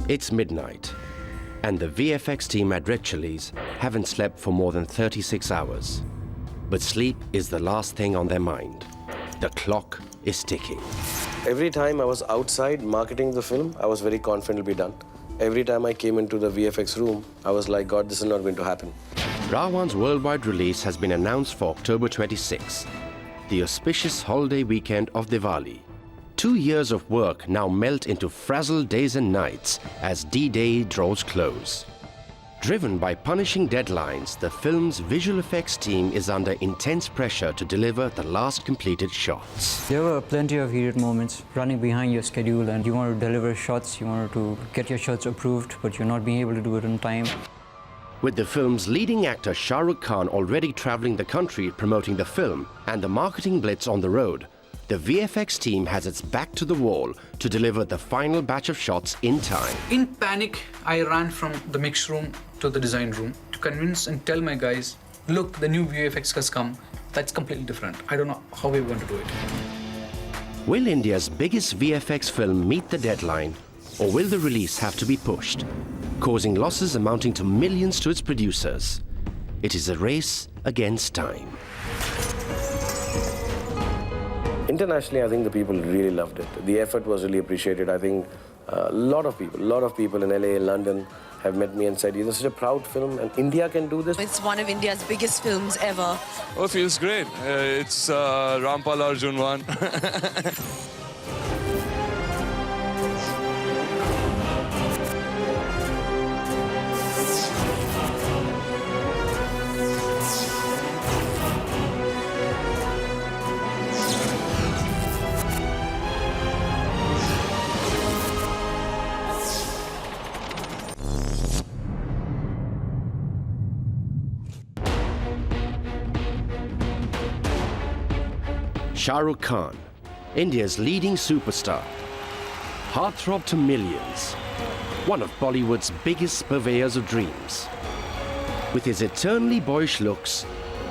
It's midnight, and the VFX team at Red Chillies haven't slept for more than 36 hours. But sleep is the last thing on their mind. The clock is ticking. Every time I was outside marketing the film, I was very confident it'll be done. Every time I came into the VFX room, I was like, God, this is not going to happen. Ra.ONE's worldwide release has been announced for October 26, the auspicious holiday weekend of Diwali. 2 years of work now melt into frazzled days and nights as D-Day draws close. Driven by punishing deadlines, the film's visual effects team is under intense pressure to deliver the last completed shots. There were plenty of heated moments, running behind your schedule, and you want to deliver shots, you want to get your shots approved, but you're not being able to do it in time. With the film's leading actor Ra.ONE already traveling the country promoting the film and the marketing blitz on the road, the VFX team has its back to the wall to deliver the final batch of shots in time. In panic, I ran from the mix room to the design room to convince and tell my guys, look, the new VFX has come. That's completely different. I don't know how we're going to do it. Will India's biggest VFX film meet the deadline, or will the release have to be pushed, causing losses amounting to millions to its producers? It is a race against time. Internationally, I think the people really loved it. The effort was really appreciated. I think a lot of people in LA, London have met me and said, you know, such a proud film, and India can do this. It's one of India's biggest films ever. Oh, it feels great. It's Rampal Arjun one. Ra.ONE, India's leading superstar, heartthrob to millions, one of Bollywood's biggest purveyors of dreams. With his eternally boyish looks,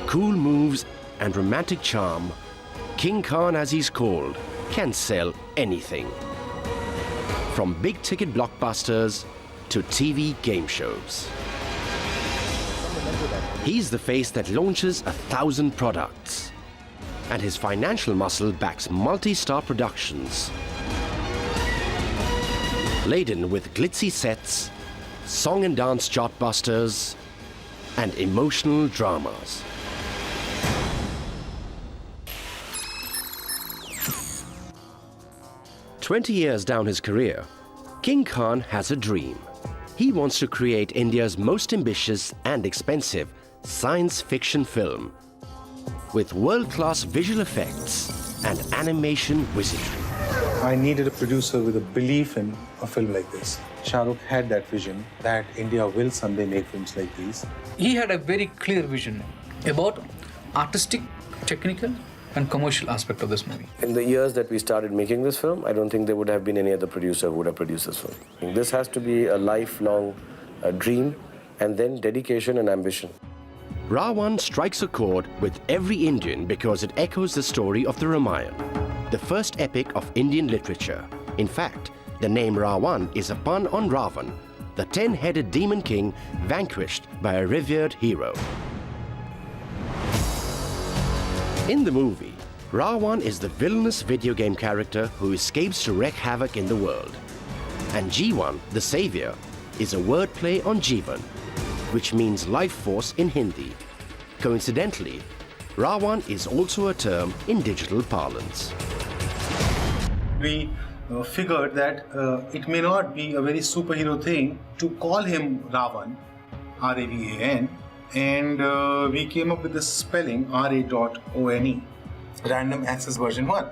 cool moves and romantic charm, King Khan, as he's called, can sell anything. From big-ticket blockbusters to TV game shows. He's the face that launches 1,000 products. And his financial muscle backs multi-star productions. Laden with glitzy sets, song and dance chartbusters, and emotional dramas. "20 years down his career, King Khan has a dream. He wants to create India's most ambitious and expensive science fiction film, with world-class visual effects and animation wizardry. I needed a producer with a belief in a film like this. Shah Rukh had that vision that India will someday make films like these. He had a very clear vision about artistic, technical, and commercial aspect of this movie. In the years that we started making this film, I don't think there would have been any other producer who would have produced this film. This has to be a lifelong dream, and then dedication and ambition. Ra.ONE strikes a chord with every Indian because it echoes the story of the Ramayana, the first epic of Indian literature. In fact, the name Ra.ONE is a pun on Ra.ONE, the 10-headed demon king vanquished by a revered hero. In the movie, Ra.ONE is the villainous video game character who escapes to wreak havoc in the world. And G1, the savior, is a wordplay on Jeevan, which means life force in Hindi. Coincidentally, Ra.ONE is also a term in digital parlance. We figured that it may not be a very superhero thing to call him Ra.ONE, R-A-V-A-N, and we came up with the spelling Ra.ONE, Random Access Version 1.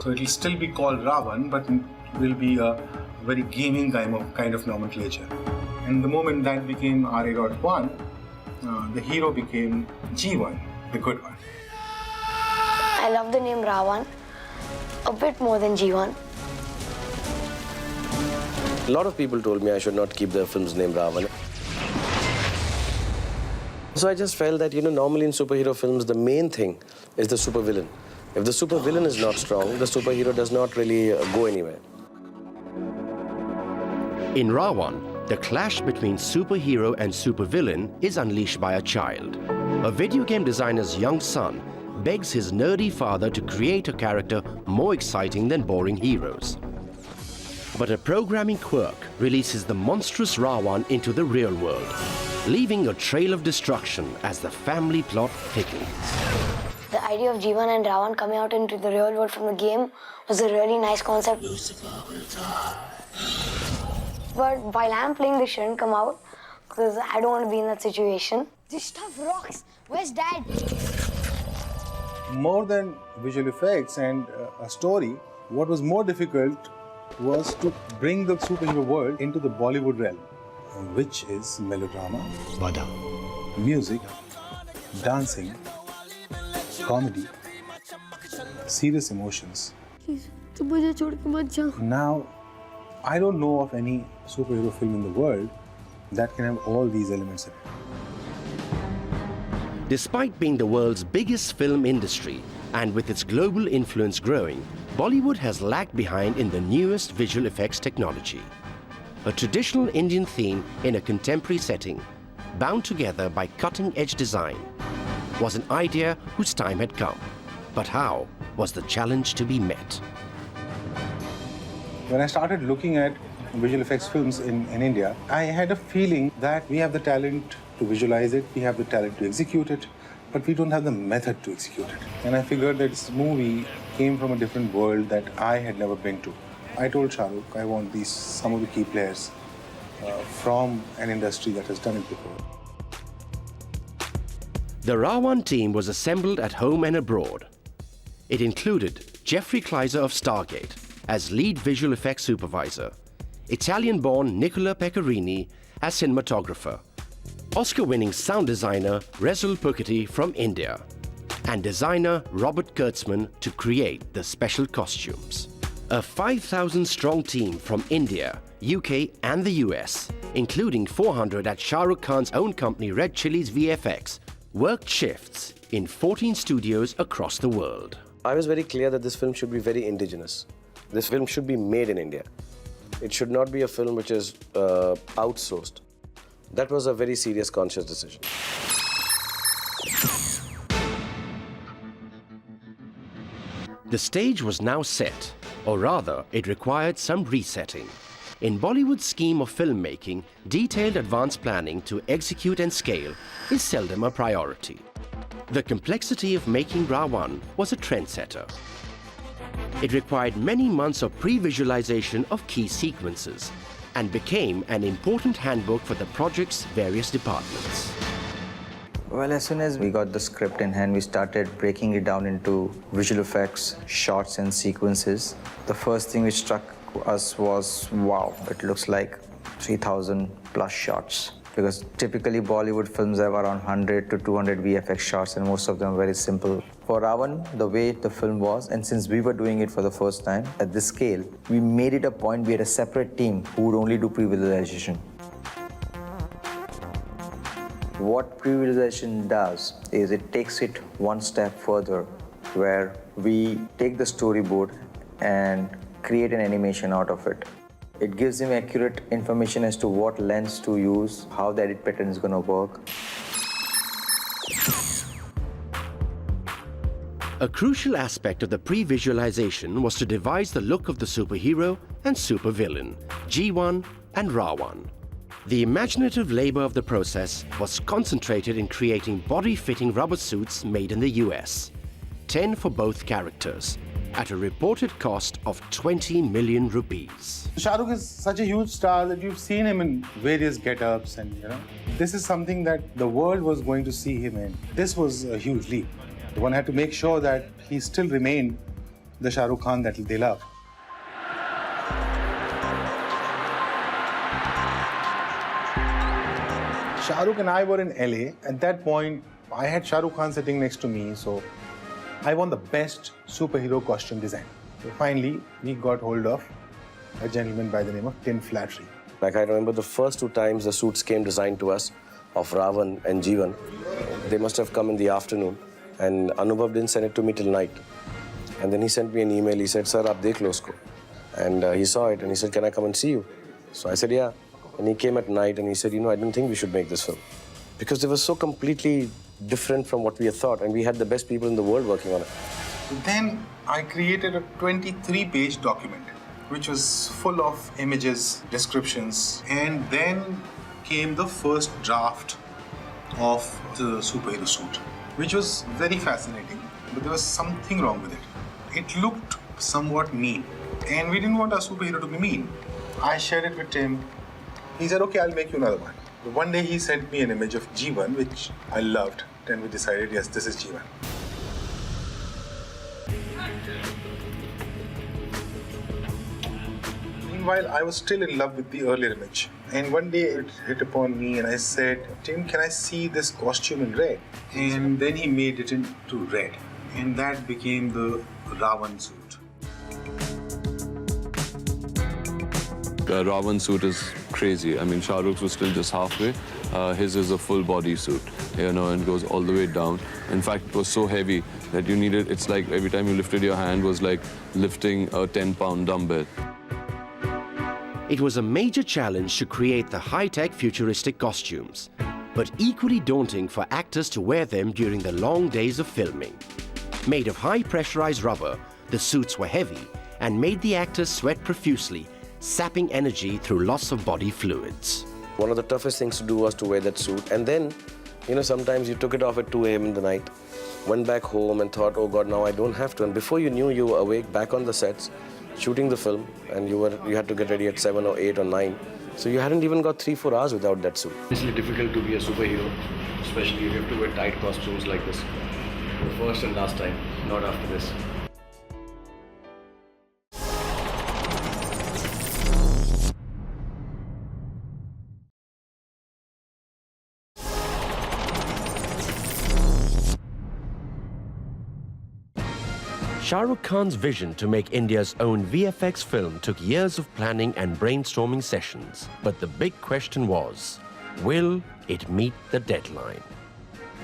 So it will still be called Ra.ONE, but will be a very gaming kind of nomenclature. And the moment that became Ra.ONE, the hero became G1, the good one. I love the name Ra.ONE a bit more than G1. A lot of people told me I should not keep the film's name Ra.ONE. So I just felt that, normally in superhero films, the main thing is the supervillain. If the supervillain is not strong, the superhero does not really go anywhere. In Ra.ONE, the clash between superhero and supervillain is unleashed by a child. A video game designer's young son begs his nerdy father to create a character more exciting than boring heroes. But a programming quirk releases the monstrous Ra.ONE into the real world, leaving a trail of destruction as the family plot thickens. The idea of G1 and Ra.ONE coming out into the real world from the game was a really nice concept. But while I'm playing, this shouldn't come out because I don't want to be in that situation. This stuff rocks. Where's Dad? More than visual effects and a story, what was more difficult was to bring the superhero world into the Bollywood realm, which is melodrama, music, dancing, comedy, serious emotions. Now, I don't know of any superhero film in the world that can have all these elements in it. Despite being the world's biggest film industry and with its global influence growing, Bollywood has lagged behind in the newest visual effects technology. A traditional Indian theme in a contemporary setting, bound together by cutting-edge design, was an idea whose time had come. But how was the challenge to be met? When I started looking at visual effects films in India, I had a feeling that we have the talent to visualize it, we have the talent to execute it, but we don't have the method to execute it. And I figured that this movie came from a different world that I had never been to. I told Shah Rukh I want some of the key players from an industry that has done it before. The Ra.ONE team was assembled at home and abroad. It included Jeffrey Kleiser of Stargate as lead visual effects supervisor, Italian-born Nicola Pecorini as cinematographer, Oscar-winning sound designer Resul Pukati from India, and designer Robert Kurtzman to create the special costumes. A 5,000-strong team from India, UK and the US, including 400 at Shah Rukh Khan's own company Red Chillies VFX, worked shifts in 14 studios across the world. I was very clear that this film should be very indigenous. This film should be made in India. It should not be a film which is outsourced. That was a very serious, conscious decision. The stage was now set, or rather, it required some resetting. In Bollywood's scheme of filmmaking, detailed advanced planning to execute and scale is seldom a priority. The complexity of making Ra.ONE was a trendsetter. It required many months of pre-visualization of key sequences and became an important handbook for the project's various departments. Well, as soon as we got the script in hand, we started breaking it down into visual effects, shots and sequences. The first thing which struck us was, wow, it looks like 3,000 plus shots. Because typically Bollywood films have around 100 to 200 VFX shots and most of them are very simple. For Ra.ONE, the way the film was, and since we were doing it for the first time at this scale, we made it a point, we had a separate team who would only do pre-visualization. What pre-visualization does is it takes it one step further, where we take the storyboard and create an animation out of it. It gives him accurate information as to what lens to use, how the edit pattern is going to work. A crucial aspect of the pre-visualization was to devise the look of the superhero and supervillain, G1 and Ra.ONE. The imaginative labor of the process was concentrated in creating body-fitting rubber suits made in the US, 10 for both characters, at a reported cost of 20 million rupees. Shah Rukh is such a huge star that you've seen him in various get-ups and, this is something that the world was going to see him in. This was a huge leap. One had to make sure that he still remained the Shah Rukh Khan that they love. Shah Rukh and I were in LA. At that point, I had Shah Rukh Khan sitting next to me, so I won the best superhero costume design. So finally, we got hold of a gentleman by the name of Tin Flattery. Like I remember the first 2 times the suits came designed to us of Ra.ONE and G1. They must have come in the afternoon and Anubhav didn't send it to me till night. And then he sent me an email. He said, "Sir, aap dekh lo usko." And he saw it and he said, "Can I come and see you?" So I said, yeah. And he came at night and he said, I didn't think we should make this film. Because they were so completely different from what we had thought, and we had the best people in the world working on it. Then I created a 23-page document, which was full of images, descriptions, and then came the first draft of the superhero suit, which was very fascinating, but there was something wrong with it. It looked somewhat mean, and we didn't want our superhero to be mean. I shared it with Tim. He said, okay, I'll make you another one. One day he sent me an image of G1, which I loved. Then we decided, yes, this is G1. Meanwhile, I was still in love with the earlier image. And one day it hit upon me and I said, Tim, can I see this costume in red? And then he made it into red. And that became the Ra.ONE suit. The Ra.ONE suit is crazy. I mean, Shah Rukh's was still just halfway. His is a full body suit, and goes all the way down. In fact, it was so heavy that you needed, it's like every time you lifted your hand was like lifting a 10-pound dumbbell. It was a major challenge to create the high-tech futuristic costumes, but equally daunting for actors to wear them during the long days of filming. Made of high-pressurized rubber, the suits were heavy and made the actors sweat profusely, sapping energy through loss of body fluids. One of the toughest things to do was to wear that suit. And then, sometimes you took it off at 2 a.m. in the night, went back home and thought, oh God, now I don't have to. And before you knew, you were awake back on the sets, shooting the film, and you had to get ready at 7 or 8 or 9. So you hadn't even got 3-4 hours without that suit. It's really difficult to be a superhero, especially if you have to wear tight costumes like this. For the first and last time, not after this. Shah Rukh Khan's vision to make India's own VFX film took years of planning and brainstorming sessions. But the big question was, will it meet the deadline?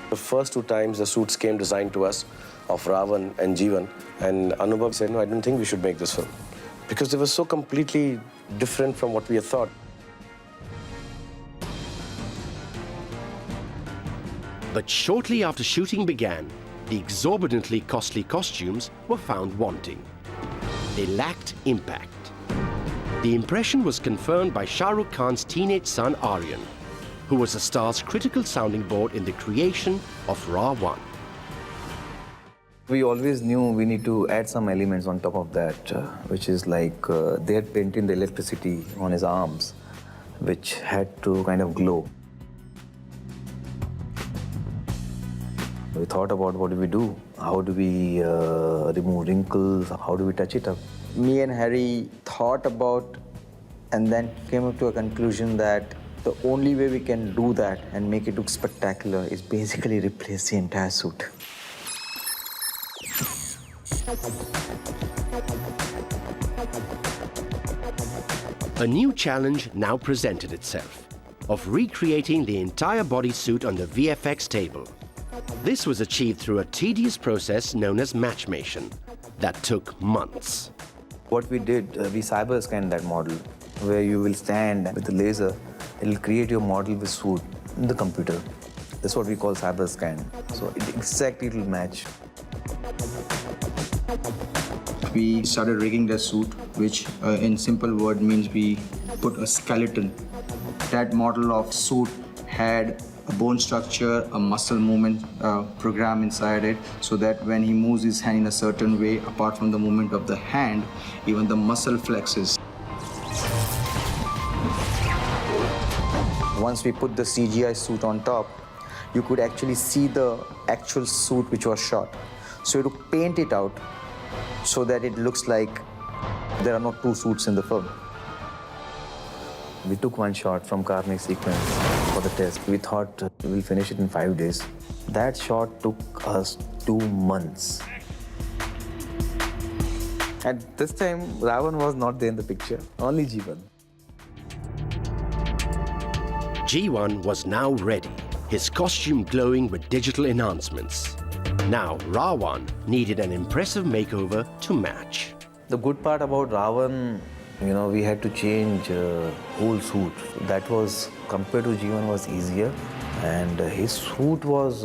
The first 2 times the suits came designed to us of Ra.ONE and G1, and Anubhav said, no, I didn't think we should make this film. Because they were so completely different from what we had thought. But shortly after shooting began, the exorbitantly costly costumes were found wanting. They lacked impact. The impression was confirmed by Shah Rukh Khan's teenage son Aryan, who was the star's critical sounding board in the creation of Ra.ONE. We always knew we need to add some elements on top of that, which is like they had painted the electricity on his arms, which had to kind of glow. We thought about what do we do? How do we remove wrinkles? How do we touch it up? Me and Harry thought about and then came up to a conclusion that the only way we can do that and make it look spectacular is basically replace the entire suit. A new challenge now presented itself, of recreating the entire bodysuit on the VFX table. This was achieved through a tedious process known as matchmation that took months. What we did, we cyber scanned that model, where you will stand with the laser, it'll create your model with suit in the computer. That's what we call cyber scan. So exactly it'll match. We started rigging the suit, which in simple word means we put a skeleton. That model of suit had a bone structure, a muscle movement program inside it, so that when he moves his hand in a certain way, apart from the movement of the hand, even the muscle flexes. Once we put the CGI suit on top, you could actually see the actual suit which was shot. So to paint it out so that it looks like there are not 2 suits in the film. We took 1 shot from carnage sequence for the test. We thought we'll finish it in 5 days. That shot took us 2 months. At this time, Ra.ONE was not there in the picture, only G1. G1 was now ready, his costume glowing with digital enhancements. Now, Ra.ONE needed an impressive makeover to match. The good part about Ra.ONE You know, we had to change whole suit. That was, compared to G1, was easier. And his suit was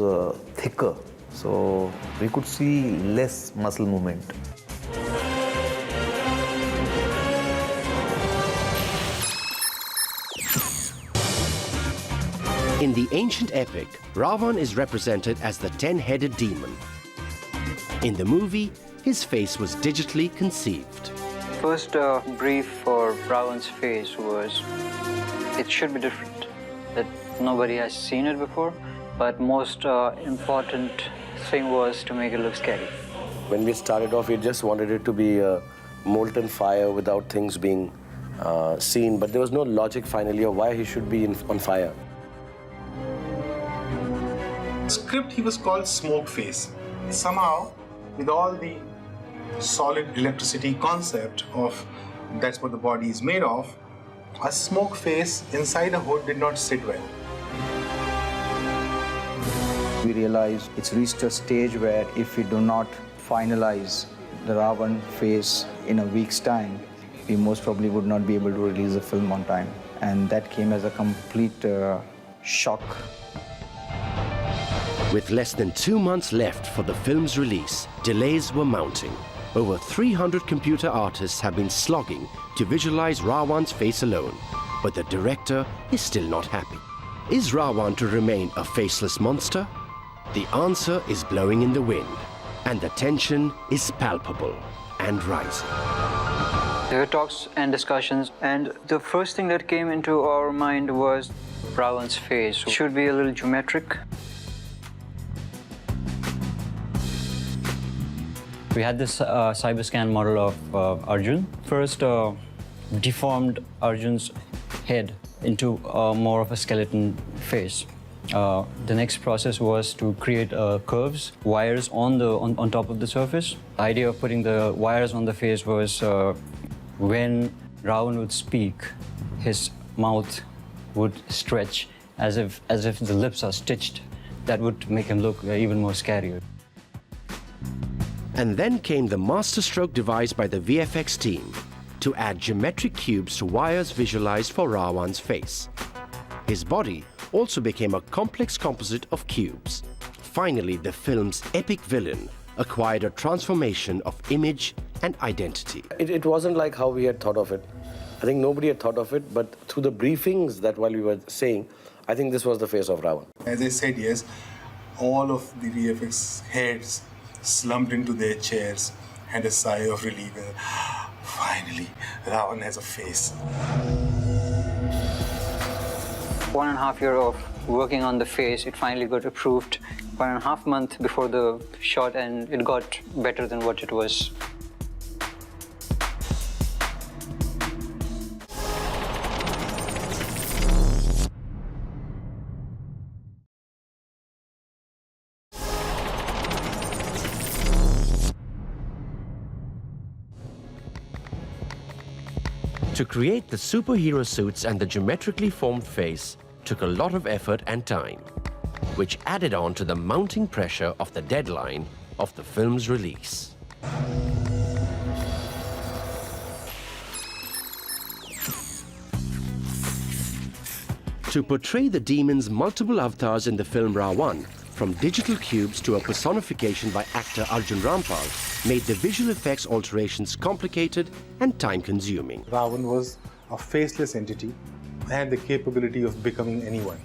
thicker, so we could see less muscle movement. In the ancient epic, Ra.ONE is represented as the 10-headed demon. In the movie, his face was digitally conceived. First brief for Ra.ONE's face was, it should be different, that nobody has seen it before, but most important thing was to make it look scary. When we started off, we just wanted it to be a molten fire without things being seen, but there was no logic finally of why he should be on fire. Script, he was called Smoke Face. Somehow, with all the solid electricity concept of that's what the body is made of, a smoke face inside a hood did not sit well. We realized it's reached a stage where if we do not finalize the Ra.ONE face in a week's time, we most probably would not be able to release the film on time. And that came as a complete shock. With less than 2 months left for the film's release, delays were mounting. Over 300 computer artists have been slogging to visualize Ra.ONE's face alone, but the director is still not happy. Is Ra.ONE to remain a faceless monster? The answer is blowing in the wind, and the tension is palpable and rising. There were talks and discussions, and the first thing that came into our mind was Ra.ONE's face should be a little geometric. We had this cyberscan model of Arjun. First, deformed Arjun's head into more of a skeleton face. The next process was to create curves, wires on top of the surface. The idea of putting the wires on the face was when Ra.ONE would speak, his mouth would stretch as if the lips are stitched. That would make him look even more scarier. And then came the masterstroke devised by the VFX team to add geometric cubes to wires visualized for Ra.ONE's face. His body also became a complex composite of cubes. Finally, the film's epic villain acquired a transformation of image and identity. It wasn't like how we had thought of it. I think nobody had thought of it, but through the briefings that while we were saying, I think this was the face of Ra.ONE. As I said, yes, all of the VFX heads slumped into their chairs and a sigh of relief. Finally, Ra.ONE has a face. 1.5 years of working on the face, it finally got approved 1.5 months before the shot, and it got better than what it was. To create the superhero suits and the geometrically formed face took a lot of effort and time, which added on to the mounting pressure of the deadline of the film's release. To portray the demon's multiple avatars in the film Ra.ONE, from digital cubes to a personification by actor Arjun Rampal, made the visual effects alterations complicated and time-consuming. Ra.ONE was a faceless entity and had the capability of becoming anyone.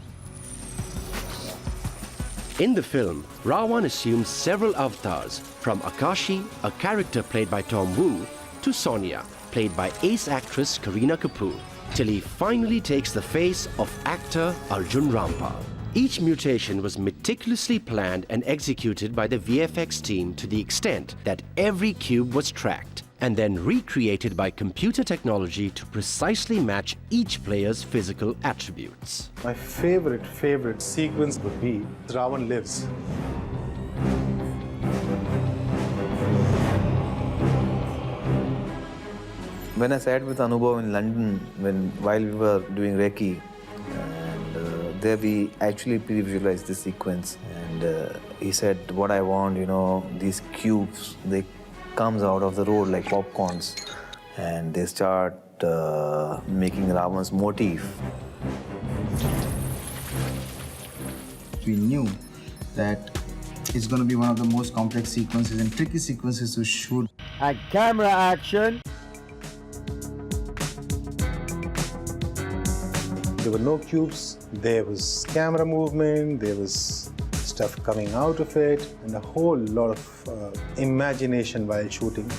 In the film, Ra.ONE assumes several avatars, from Akashi, a character played by Tom Wu, to Sonia, played by ace actress Kareena Kapoor, till he finally takes the face of actor Arjun Rampal. Each mutation was meticulously planned and executed by the VFX team to the extent that every cube was tracked and then recreated by computer technology to precisely match each player's physical attributes. My favorite sequence would be Ra.ONE lives. When I sat with Anubhav in London, while we were doing Reiki, there we actually pre-visualized this sequence, and he said, what I want, these cubes, they comes out of the road like popcorns, and they start making Ravan's motif. We knew that it's going to be one of the most complex sequences and tricky sequences to shoot. And camera action. There were no cubes, there was camera movement, there was stuff coming out of it, and a whole lot of imagination while shooting.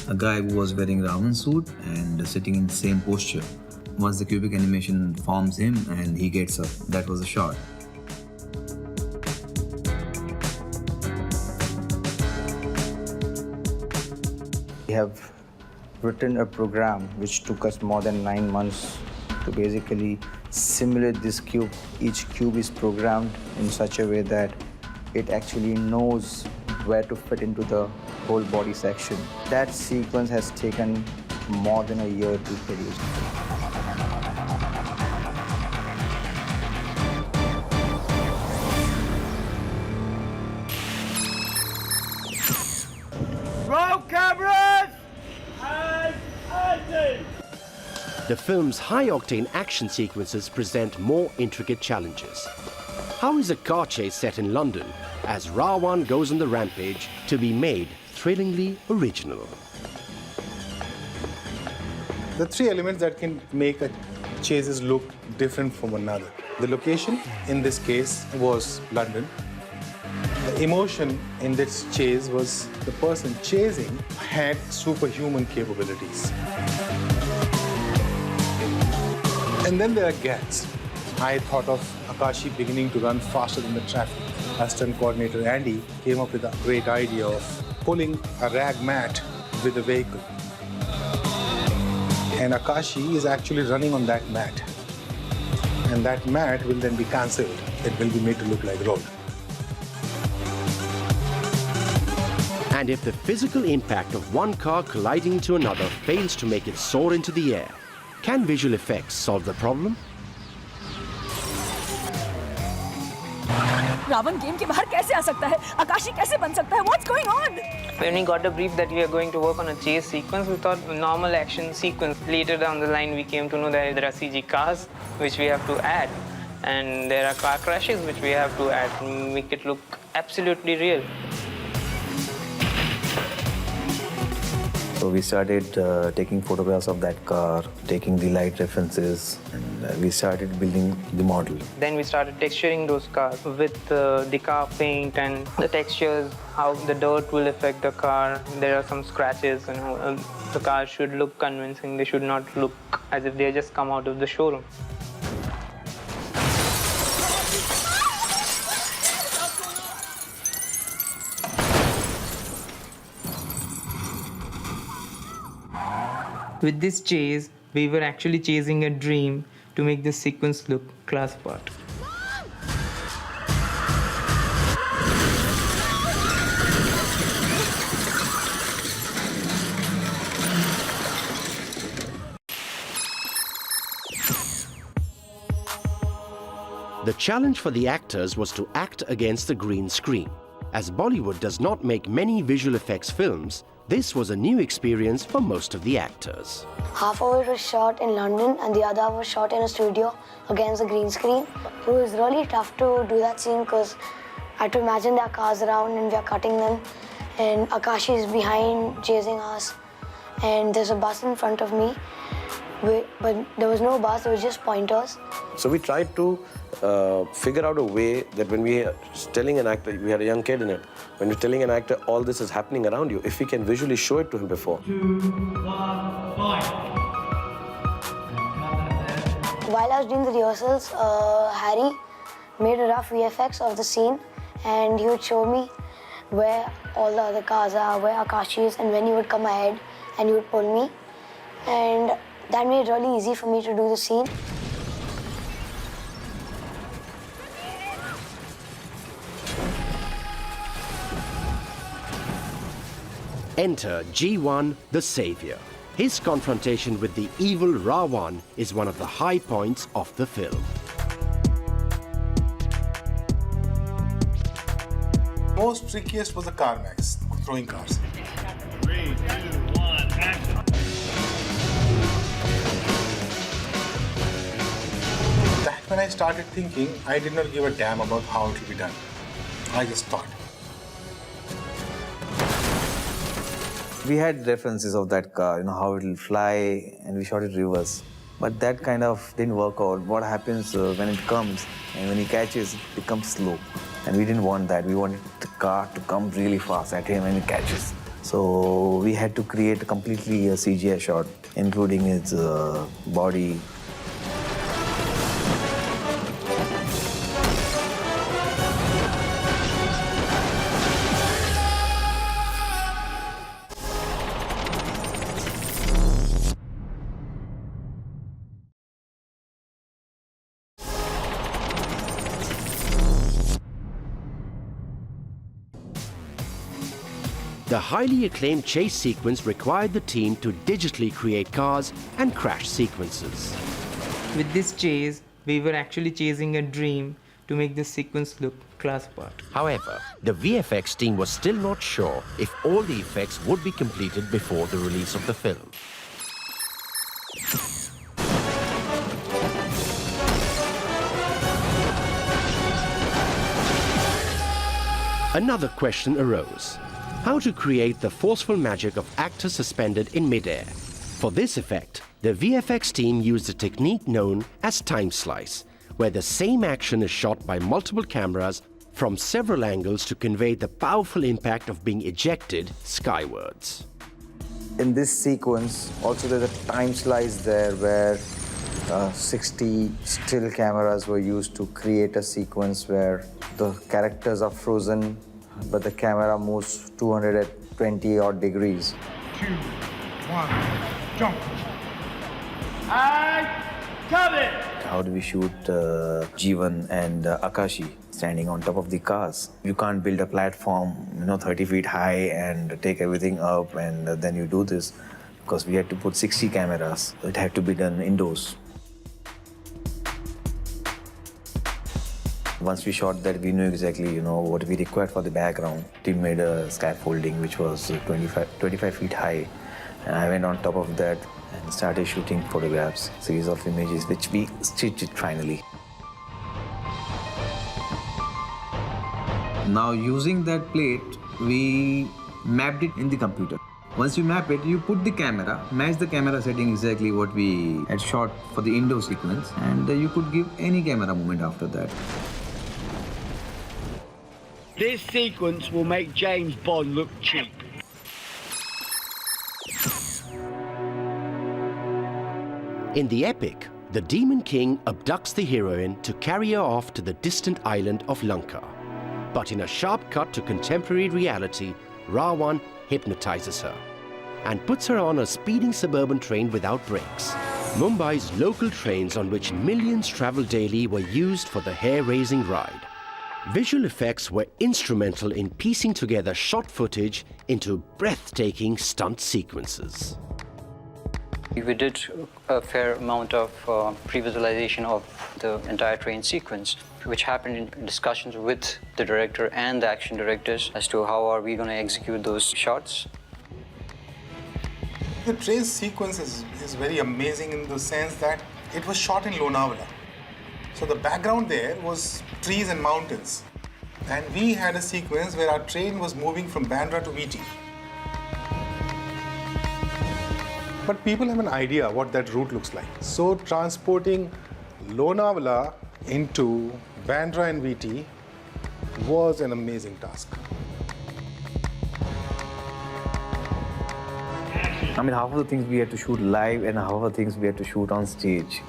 A guy who was wearing Ra.ONE suit and sitting in the same posture. Once the cubic animation forms him and he gets up, that was the shot. We have written a program which took us more than 9 months to basically simulate this cube. Each cube is programmed in such a way that it actually knows where to fit into the whole body section. That sequence has taken more than a year to produce. Roll cameras and action! The film's high-octane action sequences present more intricate challenges. How is a car chase set in London as Ra.ONE goes on the rampage to be made thrillingly original? The three elements that can make a chases look different from one another. The location, in this case, was London. The emotion in this chase was the person chasing had superhuman capabilities. And then there are gags. I thought of Akashi beginning to run faster than the traffic. Our stunt coordinator Andy came up with a great idea of pulling a rag mat with a vehicle. And Akashi is actually running on that mat. And that mat will then be cancelled. It will be made to look like road. And if the physical impact of one car colliding into another fails to make it soar into the air, can visual effects solve the problem? Ravan game के बाहर कैसे आ सकता है? आकाशी कैसे बन सकता है? What's going on? When we got the brief that we are going to work on a chase sequence, we thought normal action sequence. Later down the line, we came to know that there are CG cars which we have to add, and there are car crashes which we have to add to make it look absolutely real. So we started taking photographs of that car, taking the light references, and we started building the model. Then we started texturing those cars with the car paint and the textures, how the dirt will affect the car. There are some scratches, and the car should look convincing. They should not look as if they just come out of the showroom. With this chase, we were actually chasing a dream to make this sequence look class apart. The challenge for the actors was to act against the green screen. As Bollywood does not make many visual effects films, this was a new experience for most of the actors. Half of it was shot in London and the other half was shot in a studio against the green screen. It was really tough to do that scene because I had to imagine there are cars around and we are cutting them, and Akashi is behind chasing us, and there's a bus in front of me, but there was no bus, there was just pointers. So we tried to figure out a way that when we are telling an actor, we had a young kid in it, when you're telling an actor all this is happening around you, if we can visually show it to him before. 2, 1, 5. While I was doing the rehearsals, Harry made a rough VFX of the scene, and he would show me where all the other cars are, where Akashi is, and when he would come ahead and he would pull me. And that made it really easy for me to do the scene. Enter G1, the Savior. His confrontation with the evil Ra.ONE is one of the high points of the film. Most trickiest was the car max, throwing cars. 3, 3, 2, 1, action. That when I started thinking, I did not give a damn about how it will be done. I just thought. We had references of that car, how it will fly, and we shot it reverse. But that kind of didn't work out. What happens when it comes and when he catches, it becomes slow. And we didn't want that. We wanted the car to come really fast at him when he catches. So we had to create a completely CGI shot, including his body. The highly acclaimed chase sequence required the team to digitally create cars and crash sequences. With this chase, we were actually chasing a dream to make this sequence look class apart. However, the VFX team was still not sure if all the effects would be completed before the release of the film. Another question arose: how to create the forceful magic of actors suspended in midair. For this effect, the VFX team used a technique known as time slice, where the same action is shot by multiple cameras from several angles to convey the powerful impact of being ejected skywards. In this sequence, also there's a time slice there where 60 still cameras were used to create a sequence where the characters are frozen, but the camera moves 220 odd degrees. 2, 1, jump. And cut it! How do we shoot Jeevan and Akashi standing on top of the cars? You can't build a platform, 30 feet high and take everything up and then you do this, because we had to put 60 cameras. It had to be done indoors. Once we shot that, we knew exactly, what we required for the background. Team made a scaffolding which was 25 feet high. And I went on top of that and started shooting photographs, series of images which we stitched finally. Now using that plate, we mapped it in the computer. Once you map it, you put the camera, match the camera setting exactly what we had shot for the indoor sequence, and you could give any camera movement after that. This sequence will make James Bond look cheap. In the epic, the Demon King abducts the heroine to carry her off to the distant island of Lanka. But in a sharp cut to contemporary reality, Ra.ONE hypnotizes her and puts her on a speeding suburban train without brakes. Mumbai's local trains on which millions travel daily were used for the hair-raising ride. Visual effects were instrumental in piecing together shot footage into breathtaking stunt sequences. We did a fair amount of pre-visualization of the entire train sequence, which happened in discussions with the director and the action directors as to how are we going to execute those shots. The train sequence is very amazing in the sense that it was shot in Lonavala. So the background there was trees and mountains. And we had a sequence where our train was moving from Bandra to VT. But people have an idea what that route looks like. So transporting Lonavala into Bandra and VT was an amazing task. I mean, half of the things we had to shoot live and half of the things we had to shoot on stage.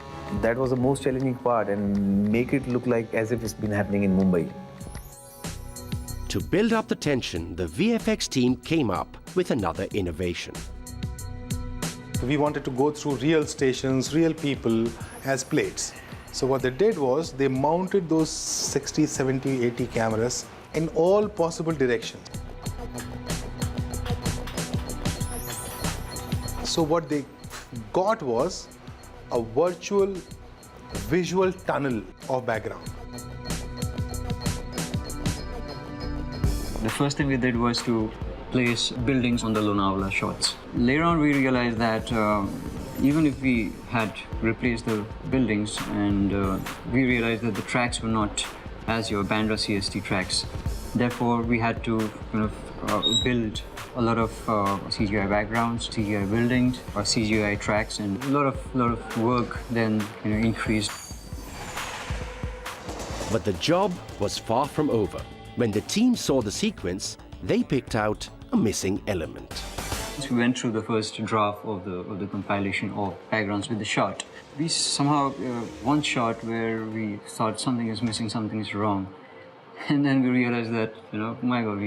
That was the most challenging part, and make it look like as if it's been happening in Mumbai. To build up the tension, the VFX team came up with another innovation. We wanted to go through real stations, real people as plates. So what they did was they mounted those 60, 70, 80 cameras in all possible directions. So what they got was a virtual visual tunnel of background. The first thing we did was to place buildings on the Lonavala shots. Later on, we realized that even if we had replaced the buildings, and we realized that the tracks were not as your Bandra CST tracks. Therefore, we had to build a lot of CGI backgrounds, CGI buildings, CGI tracks, and a lot of work then increased. But the job was far from over. When the team saw the sequence, they picked out a missing element. We went through the first draft of the compilation of backgrounds with the shot. We somehow, one shot where we thought something is missing, something is wrong. And then we realized that, oh my God,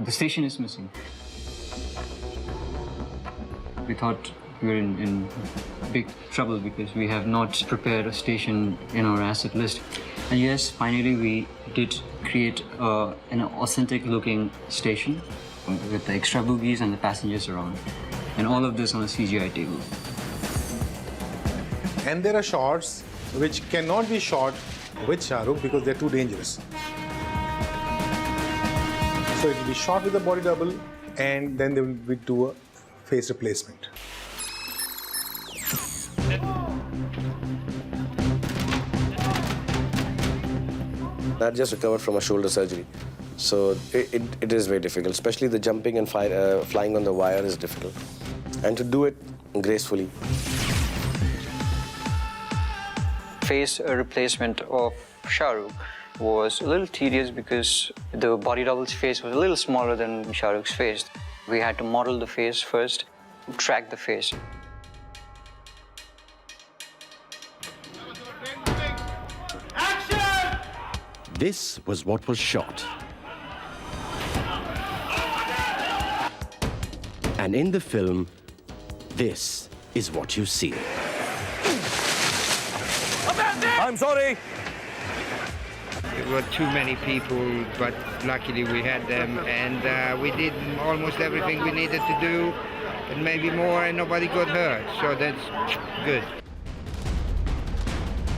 the station is missing. We thought we were in big trouble because we have not prepared a station in our asset list. And yes, finally we did create an authentic looking station with the extra bogies and the passengers around. And all of this on a CGI table. And there are shots which cannot be shot with Shah Rukh because they're too dangerous. So it will be shot with a body double, and then they will do a face replacement. I just recovered from a shoulder surgery, so it is very difficult, especially the jumping and flying on the wire is difficult. And to do it gracefully. Face replacement of Shah Rukh was a little tedious because the body double's face was a little smaller than Shah Rukh's face. We had to model the face first, track the face. This was what was shot. And in the film, this is what you see. I'm sorry. There were too many people, but luckily we had them, and we did almost everything we needed to do, and maybe more, and nobody got hurt, so that's good.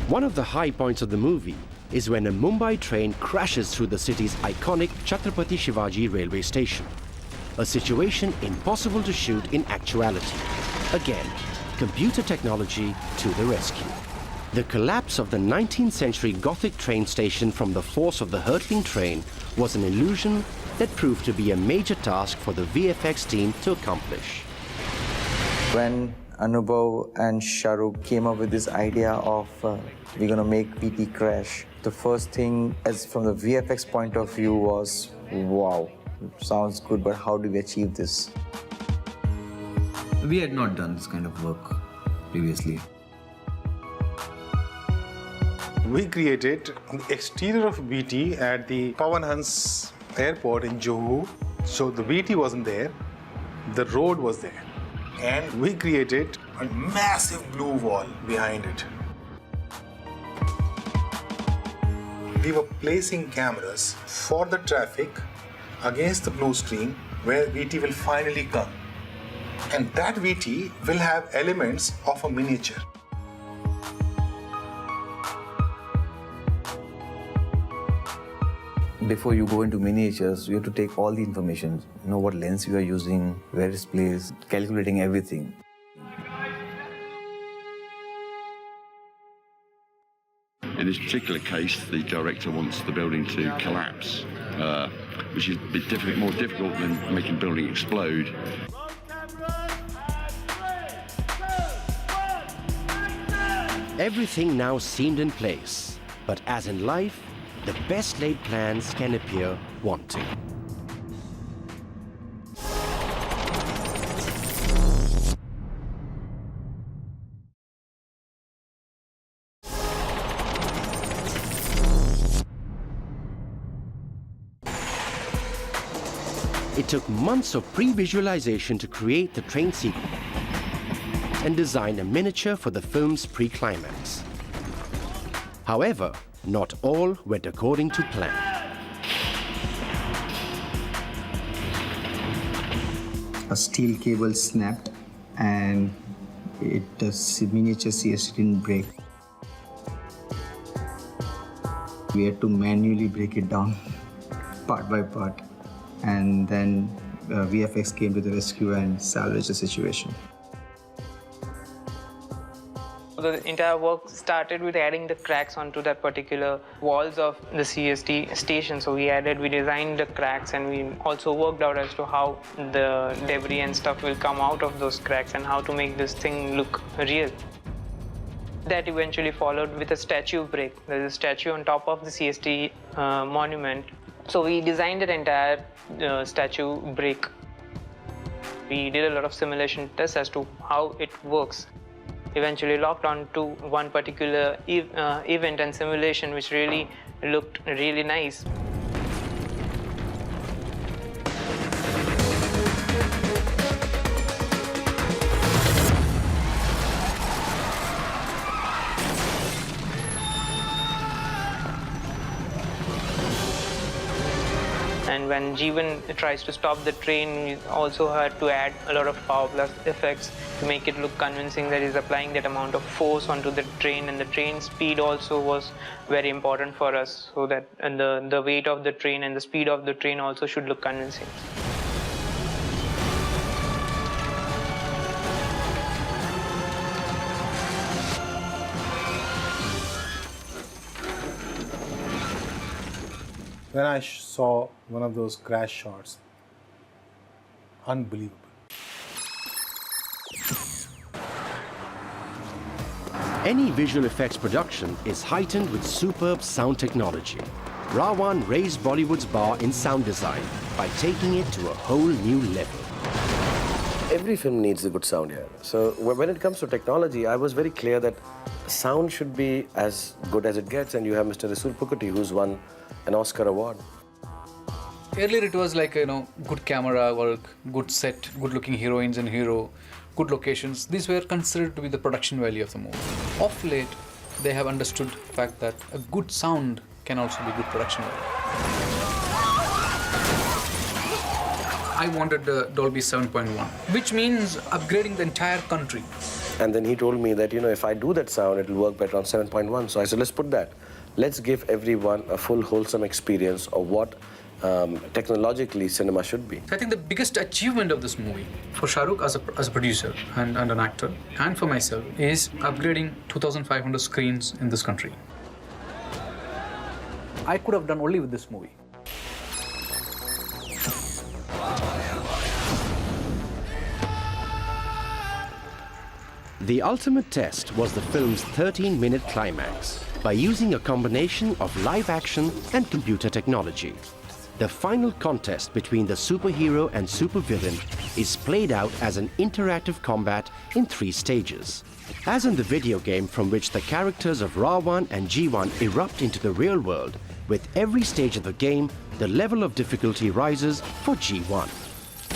One of the high points of the movie is when a Mumbai train crashes through the city's iconic Chhatrapati Shivaji railway station. A situation impossible to shoot in actuality. Again, computer technology to the rescue. The collapse of the 19th century Gothic train station from the force of the hurtling train was an illusion that proved to be a major task for the VFX team to accomplish. When Anubhav and Shah Rukh came up with this idea of we're gonna make VT crash, the first thing, as from the VFX point of view, was wow, sounds good, but how do we achieve this? We had not done this kind of work previously. We created the exterior of VT at the Pawan Hans airport in Juhu. So the VT wasn't there, the road was there. And we created a massive blue wall behind it. We were placing cameras for the traffic against the blue screen where VT will finally come. And that VT will have elements of a miniature. Before you go into miniatures, you have to take all the information. Know what lens you are using, where it's placed, calculating everything. In this particular case, the director wants the building to collapse, which is a bit more difficult than making the building explode. Everything now seemed in place, but as in life, the best laid plans can appear wanting. It took months of pre-visualization to create the train sequence and design a miniature for the film's pre-climax. However, not all went according to plan. A steel cable snapped and the miniature CST didn't break. We had to manually break it down part by part and then VFX came to the rescue and salvaged the situation. The entire work started with adding the cracks onto that particular walls of the CST station. So we designed the cracks, and we also worked out as to how the debris and stuff will come out of those cracks and how to make this thing look real. That eventually followed with a statue break. There's a statue on top of the CST monument. So we designed that entire statue break. We did a lot of simulation tests as to how it works. Eventually locked on to one particular event and simulation, which really looked really nice. And when Jeevan tries to stop the train, we also had to add a lot of power plus effects to make it look convincing that he's applying that amount of force onto the train, and the train speed also was very important for us, so that the weight of the train and the speed of the train also should look convincing. When I saw one of those crash shots, unbelievable. Any visual effects production is heightened with superb sound technology. Ra.ONE raised Bollywood's bar in sound design by taking it to a whole new level. Every film needs a good sound here. So when it comes to technology, I was very clear that sound should be as good as it gets, and you have Mr. Rasool Pukati, who's won an Oscar award. Earlier it was like, good camera work, good set, good looking heroines and hero, good locations. These were considered to be the production value of the movie. Of late, they have understood the fact that a good sound can also be good production value. I wanted the Dolby 7.1, which means upgrading the entire country. And then he told me that, if I do that sound, it will work better on 7.1. So I said, let's put that. Let's give everyone a full, wholesome experience of what technologically cinema should be. I think the biggest achievement of this movie for Shah Rukh as a producer and an actor, and for myself, is upgrading 2,500 screens in this country. I could have done only with this movie. The ultimate test was the film's 13-minute climax by using a combination of live action and computer technology. The final contest between the superhero and supervillain is played out as an interactive combat in 3 stages. As in the video game from which the characters of Ra.ONE and G1 erupt into the real world, with every stage of the game, the level of difficulty rises for G1.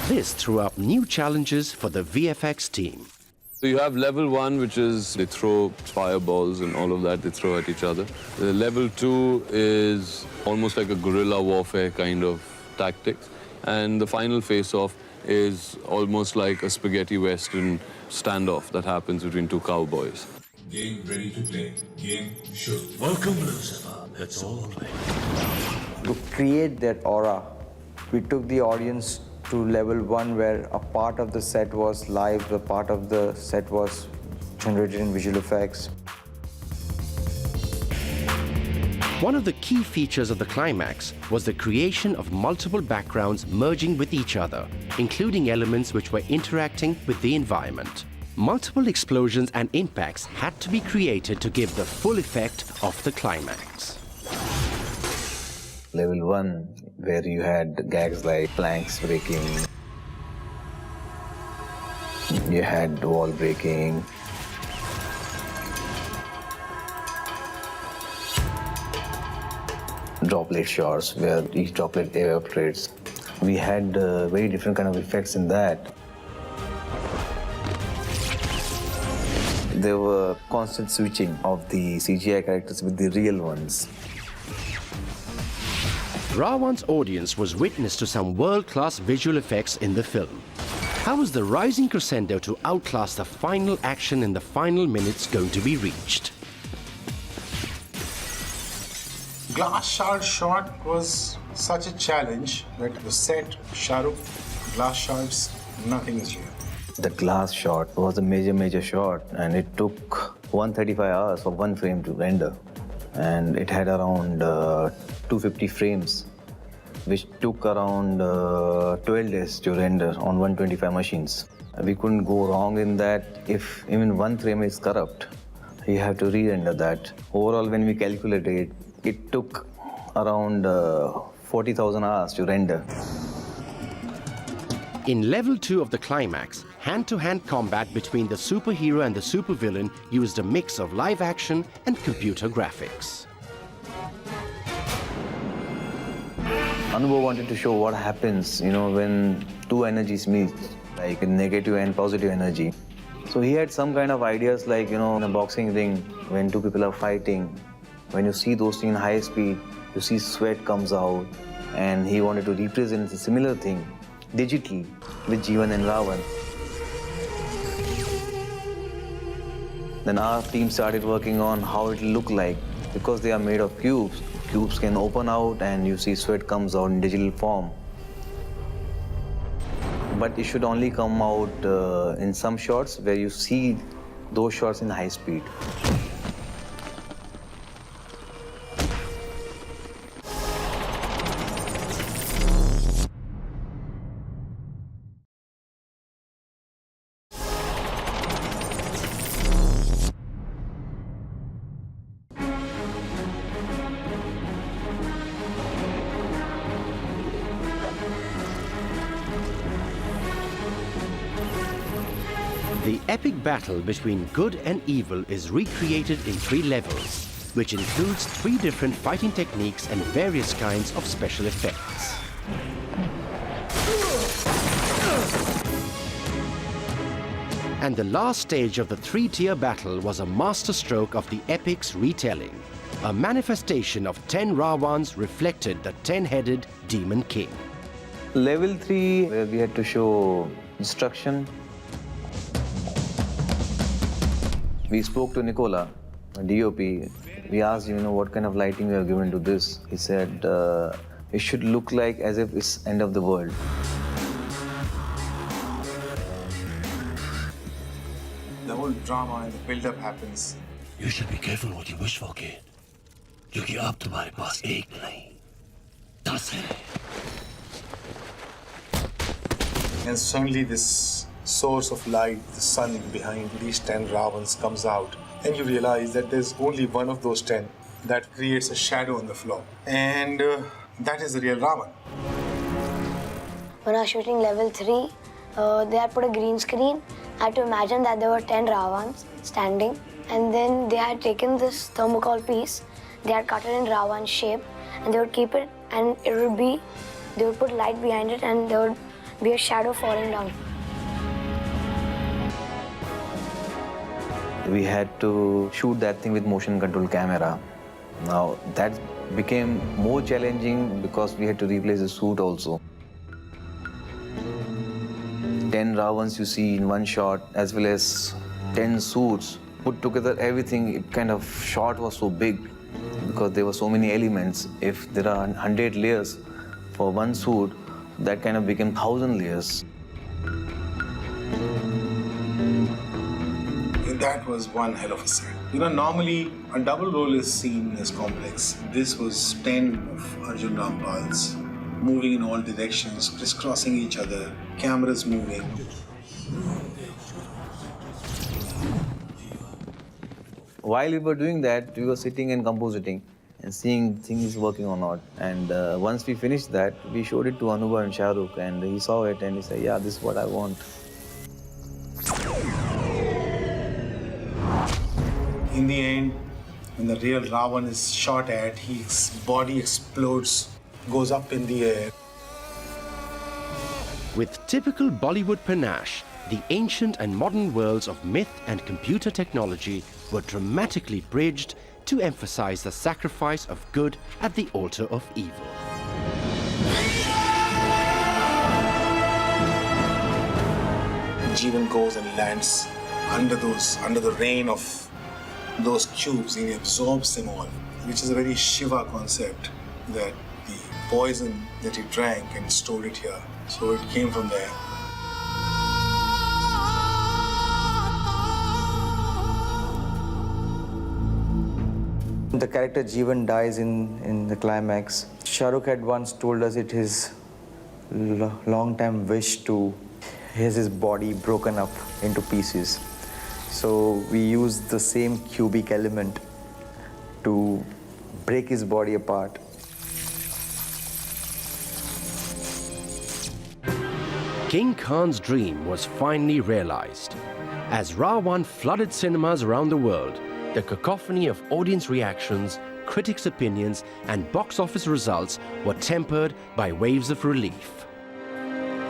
This threw up new challenges for the VFX team. So you have level 1, which is they throw fireballs and all of that, they throw at each other. The level 2 is almost like a guerrilla warfare kind of tactics. And the final face-off is almost like a spaghetti western standoff that happens between 2 cowboys. Game ready to play. Game shoot. Welcome, Lucifer. That's all. To create that aura, we took the audience to level 1, where a part of the set was live, a part of the set was generated in visual effects. One of the key features of the climax was the creation of multiple backgrounds merging with each other, including elements which were interacting with the environment. Multiple explosions and impacts had to be created to give the full effect of the climax. Level 1, where you had gags like planks breaking, you had wall breaking, droplet shots where each droplet evaporates. We had very different kind of effects in that. There were constant switching of the CGI characters with the real ones. Ra.ONE's audience was witness to some world-class visual effects in the film. How was the rising crescendo to outclass the final action in the final minutes going to be reached? Glass shard shot was such a challenge that the set, Shah Rukh, glass shots, nothing is real. The glass shot was a major shot, and it took 135 hours for one frame to render. And it had around 250 frames, which took around 12 days to render on 125 machines. We couldn't go wrong in that. If even one frame is corrupt, you have to re-render that. Overall, when we calculated, it took around 40,000 hours to render. In level 2 of the climax, hand-to-hand combat between the superhero and the supervillain used a mix of live action and computer graphics. Anubhav wanted to show what happens, when two energies meet, like negative and positive energy. So he had some kind of ideas like, in a boxing ring, when two people are fighting, when you see those things in high speed, you see sweat comes out, and he wanted to represent a similar thing digitally with Jeevan and Ra.ONE. Then our team started working on how it will look like. Because they are made of cubes, cubes can open out and you see sweat comes out in digital form. But it should only come out in some shots where you see those shots in high speed. The epic battle between good and evil is recreated in 3 levels, which includes 3 different fighting techniques and various kinds of special effects. And the last stage of the 3-tier battle was a masterstroke of the epic's retelling. A manifestation of 10 Ra.ONEs reflected the 10-headed Demon King. Level 3, where we had to show destruction. We spoke to Nicola, a DOP. We asked him, what kind of lighting we have given to this. He said, it should look like as if it's end of the world. The whole drama and the build-up happens. You should be careful what you wish for, kid. क्योंकि अब तुम्हारे पास एक नहीं 10 है. And suddenly this source of light, the sun behind these 10 Ra.ONEs comes out, and you realize that there's only one of those 10 that creates a shadow on the floor. And that is the real Ra.ONE. When I was shooting level 3, they had put a green screen. I had to imagine that there were 10 Ra.ONEs standing, and then they had taken this thermocol piece, they had cut it in Ra.ONE shape, and they would keep it, and they would put light behind it, and there would be a shadow falling down. We had to shoot that thing with motion control camera. Now that became more challenging because we had to replace the suit also. 10 Ra.ONEs you see in one shot, as well as 10 suits. Put together everything, it kind of shot was so big because there were so many elements. If there are 100 layers for one suit, that kind of became 1,000 layers. That was one hell of a set. Normally a double role is seen as complex. This was 10 of Arjun Rampals moving in all directions, crisscrossing each other, cameras moving. While we were doing that, we were sitting and compositing and seeing things working or not. And once we finished that, we showed it to Anubhav and Shah Rukh, and he saw it and he said, yeah, this is what I want. In the end, when the real Ra.ONE is shot at, his body explodes, goes up in the air. With typical Bollywood panache, the ancient and modern worlds of myth and computer technology were dramatically bridged to emphasize the sacrifice of good at the altar of evil. Jeevan goes and lands under the rain of those cubes, and he absorbs them all, which is a very Shiva concept, that the poison that he drank and stored it here. So it came from there. The character Jeevan dies in the climax. Shah Rukh had once told us it is long-time wish to have his body broken up into pieces. So we used the same cubic element to break his body apart. King Khan's dream was finally realized. As Ra.ONE flooded cinemas around the world, the cacophony of audience reactions, critics' opinions, and box office results were tempered by waves of relief.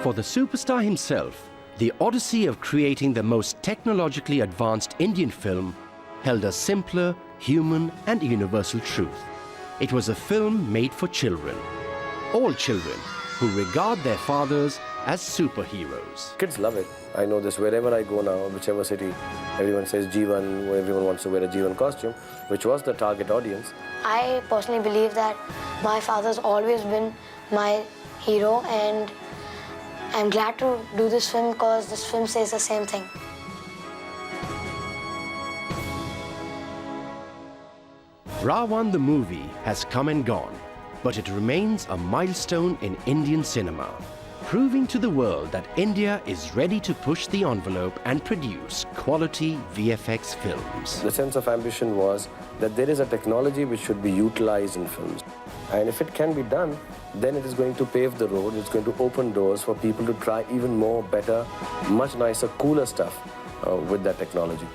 For the superstar himself, the odyssey of creating the most technologically advanced Indian film held a simpler, human, and universal truth. It was a film made for children. All children who regard their fathers as superheroes. Kids love it. I know this wherever I go now, whichever city, everyone says Jeevan, everyone wants to wear a Jeevan costume, which was the target audience. I personally believe that my father's always been my hero, and I'm glad to do this film because this film says the same thing. Ra.ONE the movie has come and gone, but it remains a milestone in Indian cinema, proving to the world that India is ready to push the envelope and produce quality VFX films. The sense of ambition was that there is a technology which should be utilized in films. And if it can be done, then it is going to pave the road, it's going to open doors for people to try even more, better, much nicer, cooler stuff with that technology.